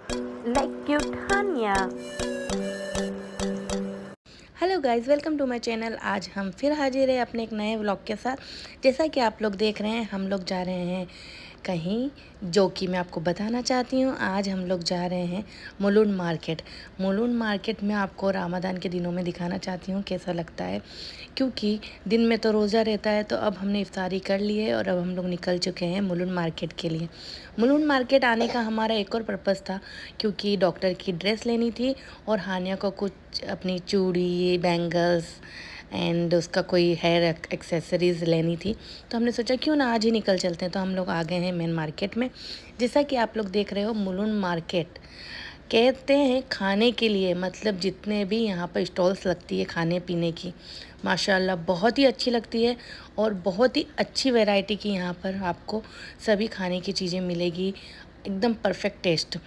like cute Hania. Hello guys, welcome to my channel. आज हम फिर हाजिर है अपने एक नए व्लॉग के साथ। जैसा कि आप लोग देख रहे हैं, हम लोग जा रहे हैं कहीं, जो कि मैं आपको बताना चाहती हूँ। आज हम लोग जा रहे हैं मुलुंड मार्केट। मुलुंड मार्केट में आपको रमज़ान के दिनों में दिखाना चाहती हूँ कैसा लगता है, क्योंकि दिन में तो रोज़ा रहता है। तो अब हमने इफ्तारी कर ली है और अब हम लोग निकल चुके हैं मुलुंड मार्केट के लिए। मुलुंड मार्केट आने का हमारा एक और पर्पज़ था, क्योंकि डॉक्टर की ड्रेस लेनी थी और हानिया को कुछ अपनी चूड़ी, बैंगल्स एंड उसका कोई हेयर एक्सेसरीज़ लेनी थी। तो हमने सोचा क्यों ना आज ही निकल चलते हैं। तो हम लोग आ गए हैं मेन मार्केट में। जैसा कि आप लोग देख रहे हो, मुलुंड मार्केट कहते हैं खाने के लिए, मतलब जितने भी यहाँ पर स्टॉल्स लगती है खाने पीने की, माशाल्लाह बहुत ही अच्छी लगती है और बहुत ही अच्छी वैरायटी की यहाँ पर आपको सभी खाने की चीज़ें मिलेगी, एकदम परफेक्ट टेस्ट।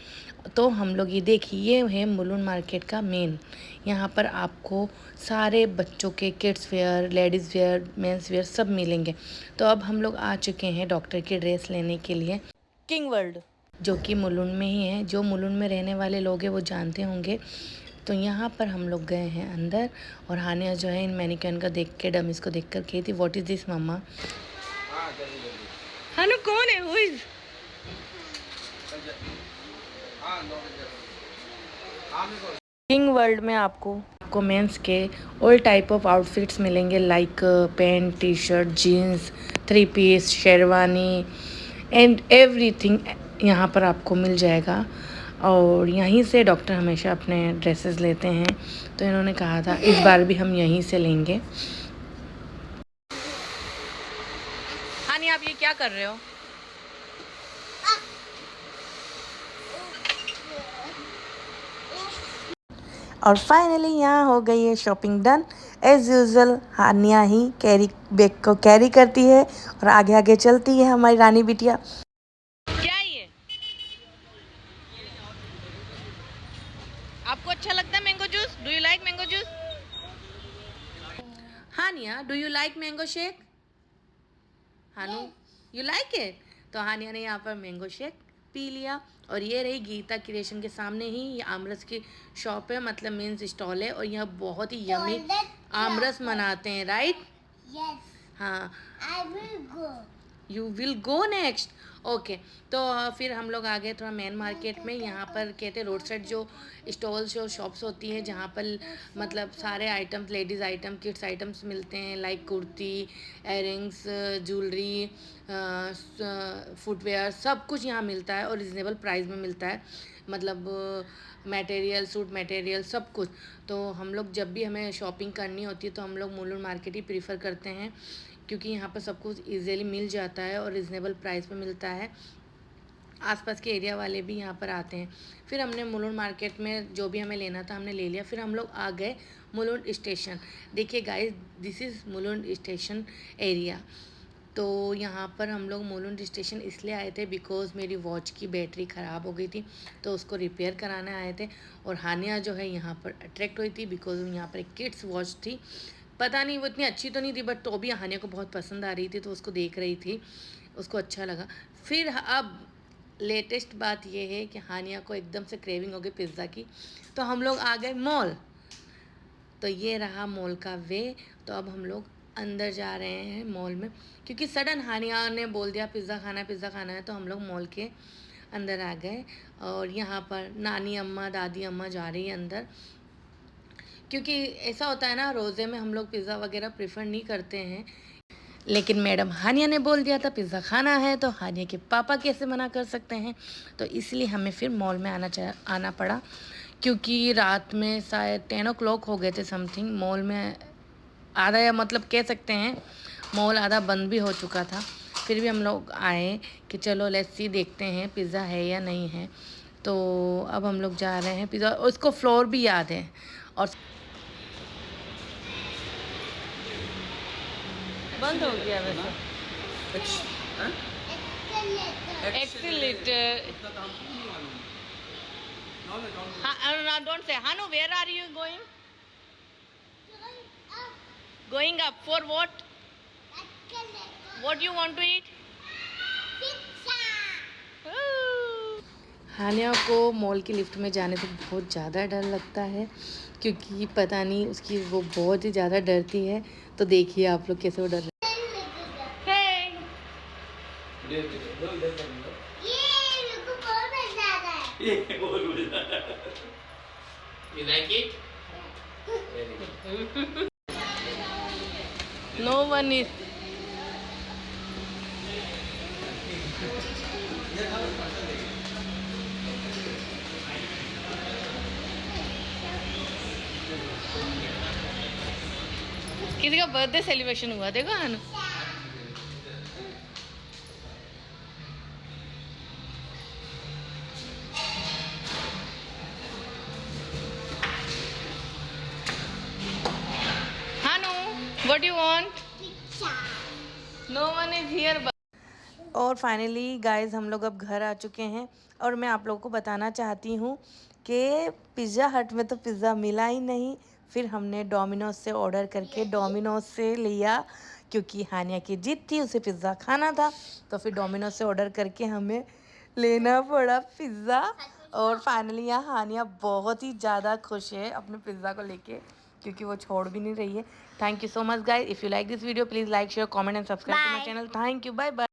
तो हम लोग ये देखिए, ये है मुलुंड मार्केट का मेन। यहाँ पर आपको सारे बच्चों के kids where, ladies where, men's wear सब मिलेंगे। तो अब हम लोग आ चुके हैं डॉक्टर की ड्रेस लेने के लिए किंग वर्ल्ड, जो कि मुलुंड में ही है। जो मुलुंड में रहने वाले लोग हैं वो जानते होंगे। तो यहाँ पर हम लोग गए हैं अंदर और हानिया जो है इन मैनिक्विन का देख के, डमीज को देख कर कही थी, व्हाट इज़ दिस मम्मा। हानु कौन है, हु इज? किंग वर्ल्ड में आपको मेंस के ऑल टाइप ऑफ आउटफिट्स मिलेंगे, like pant, T shirt, jeans, three piece, sherwani and everything यहाँ पर आपको मिल जाएगा। और यहीं से डॉक्टर हमेशा अपने ड्रेसेस लेते हैं, तो इन्होंने कहा था इस बार भी हम यहीं से लेंगे। हानी, आप ये क्या कर रहे हो? और फाइनली यहाँ हो गई है शॉपिंग डन। एज़ यूज़ुअल हानिया ही बैग को कैरी करती है और आगे आगे चलती है हमारी रानी बिटिया। क्या ये आपको अच्छा लगता है mango juice? Do you like mango juice? Hania, do you like mango shake? Hanu, you like it? तो हानिया ने यहाँ पर मैंगो शेक पी लिया। और ये रही गीता क्रिएशन के सामने ही ये आमरस की शॉप है, मतलब मीन्स स्टॉल है, और यहाँ बहुत ही यमी आमरस बनाते हैं, राइट? हाँ, you will go next. Okay, तो फिर हम लोग आ गए थोड़ा मेन मार्केट में। यहाँ पर कहते हैं रोड साइड जो स्टॉल्स और शॉप्स होती हैं, जहाँ पर मतलब सारे items, ladies item, kids items मिलते हैं, like kurti, earrings, jewellery, footwear, सब कुछ यहाँ मिलता है और रिजनेबल प्राइस में मिलता है, मतलब मटेरियल, सूट मटेरियल, सब कुछ। तो हम लोग जब भी हमें शॉपिंग करनी होती है तो हम लोग मुलुंड मार्केट ही प्रीफर करते हैं, क्योंकि यहाँ पर सब कुछ ईज़िली मिल जाता है और रिजनेबल प्राइस में मिलता है। आसपास के एरिया वाले भी यहाँ पर आते हैं। फिर हमने मुलुंड मार्केट में जो भी हमें लेना था हमने ले लिया। फिर हम लोग आ गए मुलुंड स्टेशन। देखिए guys, this is Mulund station area. तो यहाँ पर हम लोग मुलुंड स्टेशन इसलिए आए थे बिकॉज़ मेरी वॉच की बैटरी ख़राब हो गई थी, तो उसको रिपेयर कराने आए थे। और हानिया जो है यहाँ पर अट्रैक्ट हुई थी बिकॉज़ यहाँ पर एक किड्स वॉच थी। पता नहीं वो इतनी अच्छी तो नहीं थी, बट तो भी हानिया को बहुत पसंद आ रही थी, तो उसको देख रही थी, उसको अच्छा लगा। फिर अब लेटेस्ट बात ये है कि हानिया को एकदम से क्रेविंग हो गई पिज़्ज़ा की, तो हम लोग आ गए मॉल। तो ये रहा मॉल का वे। तो अब हम लोग अंदर जा रहे हैं मॉल में, क्योंकि सडन हानिया ने बोल दिया पिज़्ज़ा खाना है, पिज़्ज़ा खाना है, तो हम लोग मॉल के अंदर आ गए। और यहाँ पर नानी अम्मा, दादी अम्मा जा रही है अंदर, क्योंकि ऐसा होता है ना, रोज़े में हम लोग पिज़्ज़ा वगैरह प्रेफर नहीं करते हैं, लेकिन मैडम हानिया ने बोल दिया था पिज़्ज़ा खाना है, तो हानिया के पापा कैसे मना कर सकते हैं। तो इसलिए हमें फिर मॉल में आना पड़ा, क्योंकि रात में शायद 10 o'clock हो गए थे समथिंग। मॉल में आधा, या मतलब कह सकते हैं मॉल आधा बंद भी हो चुका था। फिर भी हम लोग आए कि चलो लेट्स सी, देखते हैं पिज़्ज़ा है या नहीं है। तो अब हम लोग जा रहे हैं पिज़्ज़ा, उसको फ्लोर भी याद है। और बंद हो गया वैसे। Accelerator. Don't say Hanu, where are you going? Going up for what? What you want to eat? Hania को मॉल की लिफ्ट में जाने से बहुत ज़्यादा डर लगता है, क्योंकि पता नहीं उसकी वो बहुत ही ज़्यादा डरती है। तो देखिए आप लोग कैसे वो डर नो वन इज किसी का बर्थडे सेलिब्रेशन हुआ देखो Hanu. Hanu what you want? No one is here. और फाइनली गाइस हम लोग अब घर आ चुके हैं, और मैं आप लोगों को बताना चाहती हूँ कि पिज़्ज़ा हट में तो पिज़्ज़ा मिला ही नहीं। फिर हमने डोमिनोज से ऑर्डर करके डोमिनोज से लिया, क्योंकि हानिया की जिद थी, उसे पिज़्ज़ा खाना था। तो फिर डोमिनोज से ऑर्डर करके हमें लेना पड़ा पिज़्ज़ा। और फाइनली यहाँ हानिया बहुत ही ज़्यादा खुश है अपने पिज़्ज़ा को लेके, क्योंकि वो छोड़ भी नहीं रही है। Thank you so much guys. If you like this video please like share comment and subscribe to my channel. Thank you, bye bye.